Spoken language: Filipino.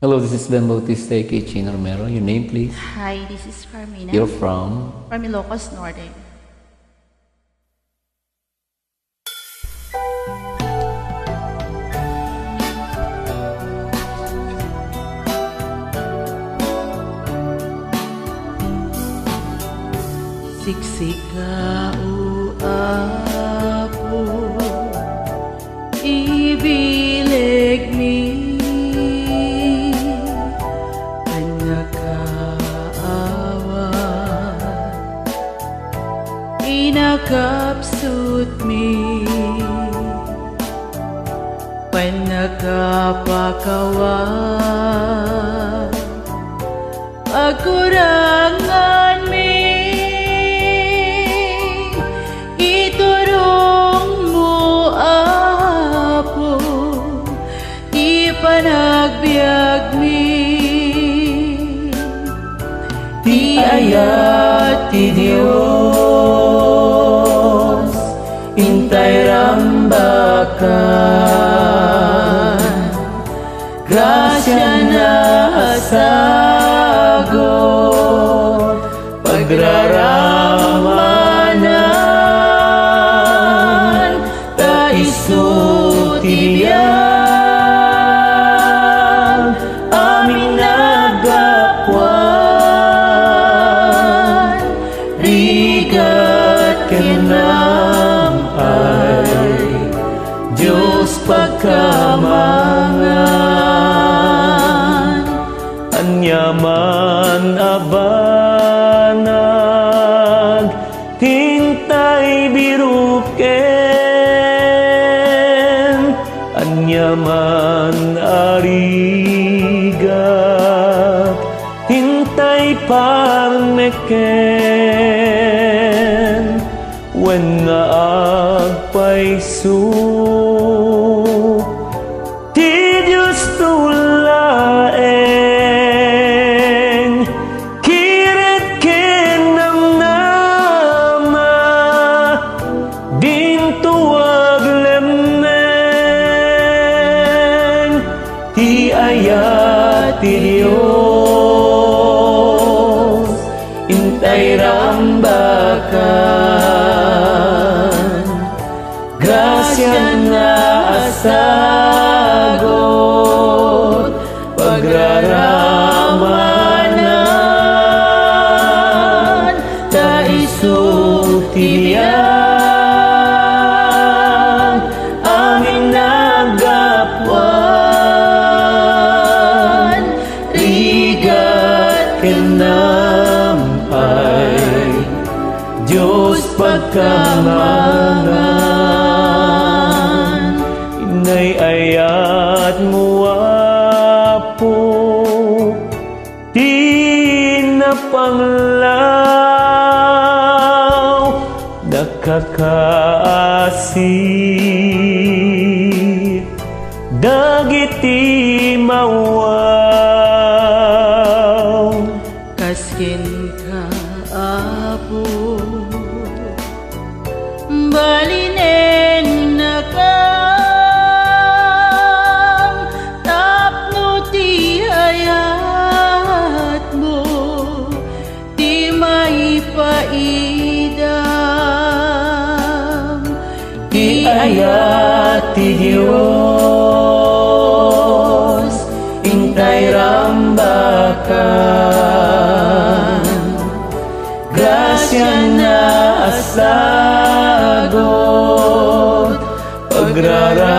Hello, this is Ben Bautista, aka Chino Romero. Your name, please? Hi, this is Carmina You're from? from Ilocos Norte. Siksik ka o apo, ibilig mi anak kaawa, inakapsut mi panakapakawa, pagkurangan mi panagbiag mi, ti ayat ti Dios, intay rambakan, grasya na asagot, pagraramanan, ta isu ti Dios. Kenam ay Diyos pagkamangan, anyaman abanag, tintay biruken, anyaman arigat, tintay parmeken. When naagpaiso ti Diyos tulaeng, kiret kenamnama, dintuag lemnen, ti ayat ti Diyos, intay rambakan, grasya na asagot, pagraramanan, ta isu ti Diyan, aming nagapwan, rigat kenam ay Diyos pagkamangan, inay ayat mo apo, di napanglaw, nakakaasip, dagiti mawaw, kaskin ka apo, balinen na kang tapno ti ayat mo, ti maipaidam, Ti ayat ti Diyos, intay rambakan, grasya na asagot, pagraramanan,